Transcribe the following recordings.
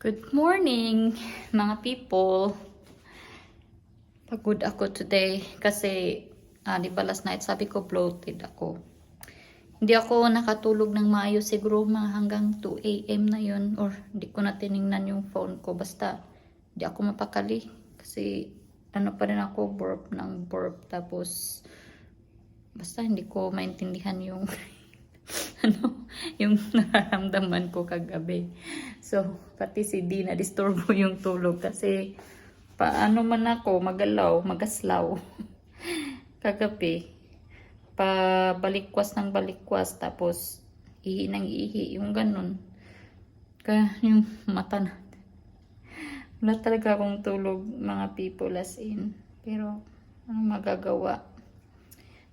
Good morning, mga people. Pagod ako today kasi, di ba last night sabi ko bloated ako. Hindi ako nakatulog ng maayos siguro mga hanggang 2 a.m. na yun or hindi ko na tiningnan yung phone ko. Basta, hindi ako mapakali kasi ano pa rin ako, burp ng burp. Tapos, basta hindi ko maintindihan yung yung nararamdaman ko kagabi. So, pati si D na disturbo yung tulog kasi paano man ako magalaw, magaslaw kagabi. Balikwas ng balikwas tapos ihi ng ihi, yung ganun. Kaya yung mata na. Wala talaga akong tulog mga people as in. Pero, ano magagawa?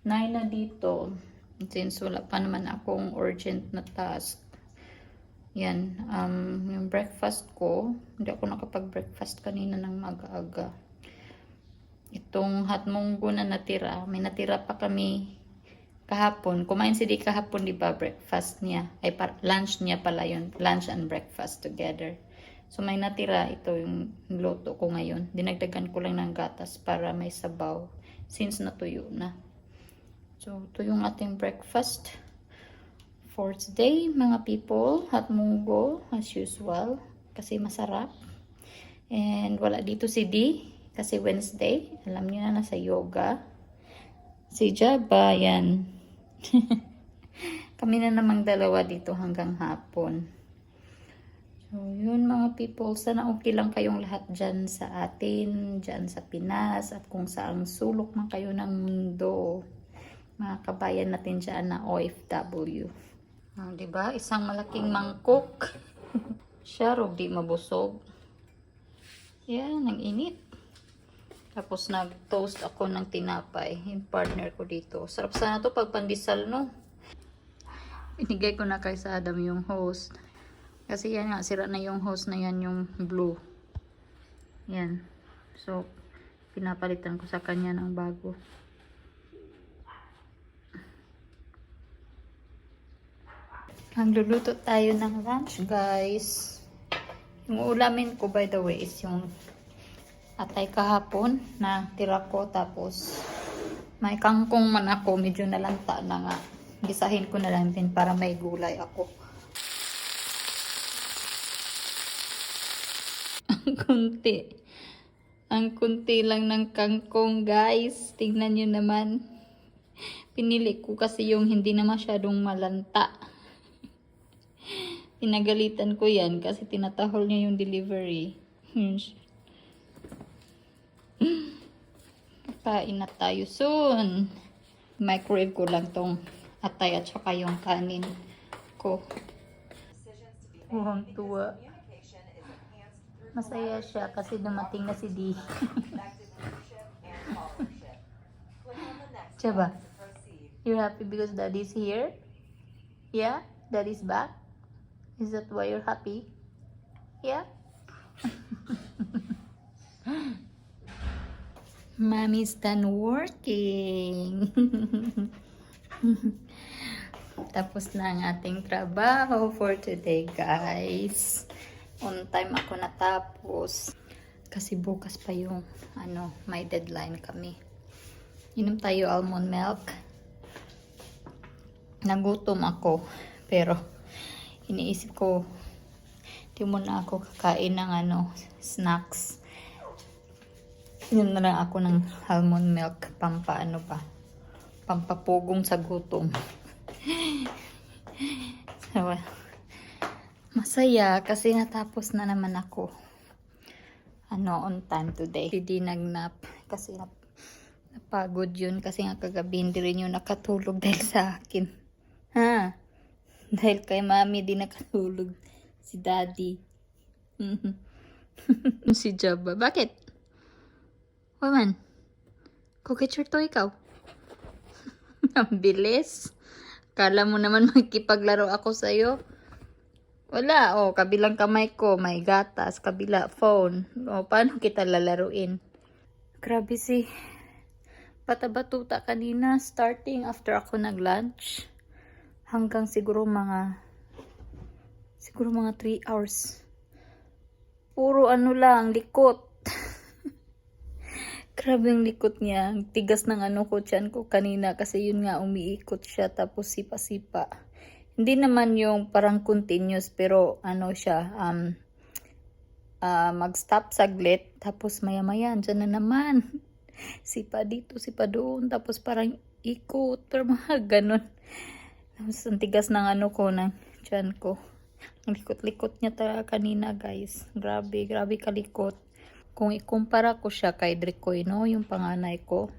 9 na dito. Since wala pa naman akong urgent na task. Yan, yung breakfast ko, hindi ako nakapag-breakfast kanina ng mag-aga. Itong hotmunggo na natira, may natira pa kami kahapon. Kumain si Di kahapon, di ba, breakfast niya. Lunch niya pala yun. Lunch and breakfast together. So may natira, ito yung luto ko ngayon. Dinagdagan ko lang ng gatas para may sabaw. Since natuyo na. So, ito yung ating breakfast for today, mga people. Hotmunggo, as usual. Kasi masarap. And wala dito si D. Kasi Wednesday. Alam niyo na, nasa yoga. Si Jabba, yan. Kami na namang dalawa dito hanggang hapon. So, yun mga people. Sana okay lang kayong lahat dyan sa atin. Dyan sa Pinas. At kung saang sulok man kayo ng mundo. Mga kabayan natin dyan na OFW. Diba? Isang malaking mangkok. Siya, di mabusog. Yan, ang init. Tapos nag-toast ako ng tinapay. Yung partner ko dito. Sarap sana to pag pandesal, no? Binigay ko na kay sa Adam yung host. Kasi yan nga, sira na yung host na yan, yung blue. Yan. So, pinapalitan ko sa kanya ng bago. Magluluto tayo ng lunch, guys. Yung ulamin ko, by the way, is yung atay kahapon na tira ko. Tapos, may kangkong man ako. Medyo nalanta na nga. Gisahin ko na lang din para may gulay ako. Ang kunti lang ng kangkong, guys. Tingnan nyo naman. Pinili ko kasi yung hindi na masyadong malanta. Pinagalitan ko yan kasi tinatahol niya yung delivery. Kain na tayo soon. Microwave ko lang tong atay at saka yung kanin ko. Tuwa. Masaya siya kasi dumating na si D. Diba? You're happy because daddy's here? Yeah? Daddy's back? Is that why you're happy? Yeah? Mommy's done working. Tapos na ang ating trabaho for today, guys. On time ako natapos. Kasi bukas pa yung, may deadline kami. Inom tayo almond milk. Nagutom ako. Pero, iniisip ko, di muna ako kakain ng snacks. Inom na lang ako ng almond milk. Pampapugong sa gutom. So, masaya kasi natapos na naman ako. On time today. Hindi nagnap kasi napagod yun kasi nga kagabi hindi rin yung nakatulog dahil sa akin. Ha? Dahil kay mami di nakatulog si daddy. Si Jabba. Bakit? Waman? Kukitsure to ikaw? Ang bilis. Kala mo naman magkipaglaro ako sa'yo. Wala. Kabilang kamay ko may gatas. Kabila phone. Paano kita lalaruin? Grabe si Batabatuta kanina. Starting after ako nag-lunch. Hanggang siguro mga 3 hours. Puro ano lang, likot. Grabe yung likot niya. Ang tigas ng ano ko, tiyan ko kanina. Kasi yun nga, umiikot siya. Tapos sipa-sipa. Hindi naman yung parang continuous. Pero ano siya, mag-stop saglit. Tapos maya-maya, dyan na naman. Sipa dito, sipa doon. Tapos parang ikot. Pero mga ganun. Tapos ang tigas ng ano ko, ng tiyan ko. Ang likot-likot niya talaga kanina, guys. Grabe, grabe kalikot. Kung ikumpara ko siya kay Dricoy, no, yung panganay ko,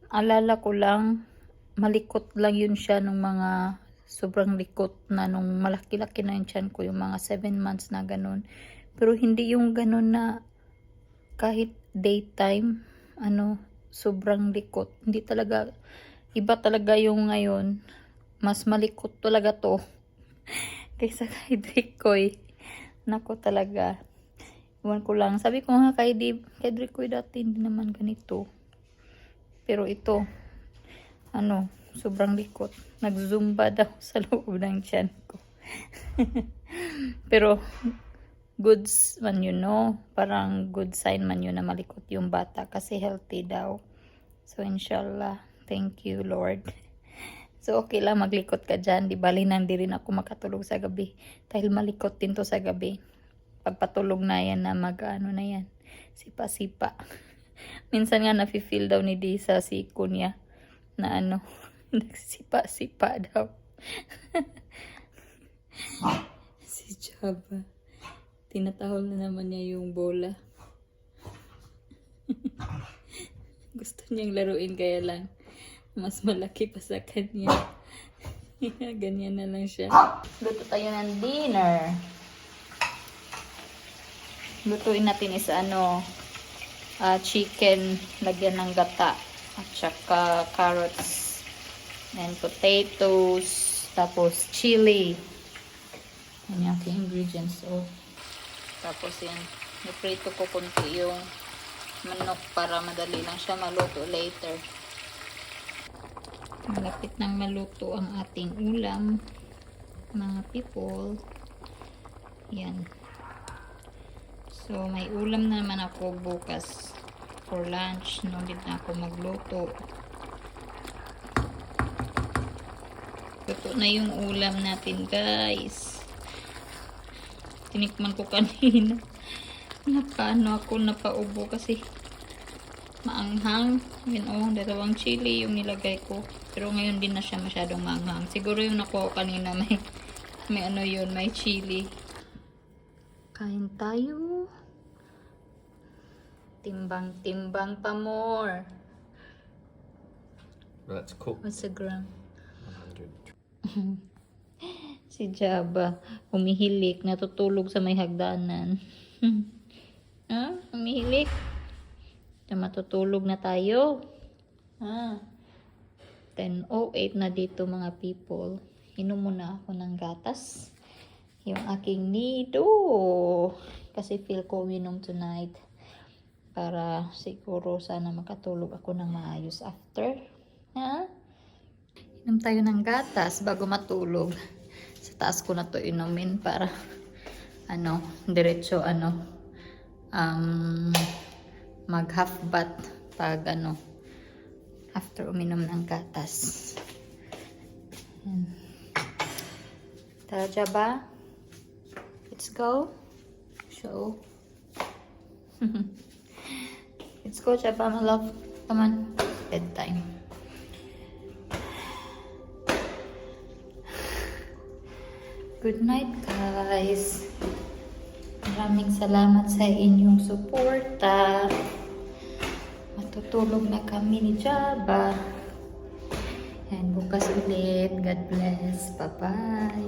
alala ko lang, malikot lang yun siya nung mga sobrang likot na nung malaki-laki na yung tiyan ko, yung mga 7 months na ganun. Pero hindi yung ganun na kahit daytime, ano, sobrang likot. Hindi talaga, iba talaga yung ngayon. Mas malikot talaga to. Kaysa kay Dricoy. Nako talaga. Iwan ko lang. Sabi ko nga kay Dricoy dati hindi naman ganito. Pero ito, ano, sobrang likot. Nag-zumba daw sa loob ng tiyan ko. Pero, goods man yun, no? Parang good sign man yun na malikot yung bata. Kasi healthy daw. So, inshallah. Thank you, Lord. So, okay lang maglikot ka dyan. Di bali nang di rin ako makatulog sa gabi. Dahil malikot din to sa gabi. Pagpatulog na yan na mag-ano na yan. Sipa-sipa. Minsan nga nafe-feel daw ni Di sa siko niya. Na ano, nagsipa-sipa daw. Si Java. Tinatahol na naman niya yung bola. Gusto niyang laruin kaya lang. Mas malaki pa sa kanya. Ganyan na lang siya. Luto tayo ng dinner. Lutuin natin is ano, chicken, lagyan ng gata. At saka carrots. And potatoes. Tapos chili. Yan yung aking ingredients. So, tapos yan. Niprito ko kunti yung manok para madali lang siya maluto later. Malapit nang maluto ang ating ulam, mga people. Yan. So, may ulam na naman ako bukas for lunch. No need na ako magluto. Luto na yung ulam natin, guys. Tinikman ko kanina. Napaano ako, napaubo kasi maanghang. Yun, oh, dalawang chili yung nilagay ko. Pero ngayon din na siya masyadong maanghang. Siguro yung nakuha ko kanina may ano yun, may chili. Kain tayo. Timbang-timbang pa more. Let's cook. What's a gram? 100. Si Jaba, umihilik, natutulog sa may hagdanan. Ha? Umihilik? Matutulog na tayo. Ha? 10:08 na dito mga people. Inom muna ako ng gatas. Yung aking nido. Kasi feel ko uminom tonight. Para siguro sana makatulog ako ng maayos after. Ha? Inom tayo ng gatas bago matulog. Sa taas ko na to inumin para ano, diretso ano, mag half bath pag ano, after uminom ng gatas. Yan. Tara, Jaba. Let's go. Show. Let's go, Jaba, my love. Come on. Bedtime. Good night, guys. Maraming salamat sa inyong suporta. Matutulog na kami ni Jaba. And bukas ulit. God bless. Bye-bye.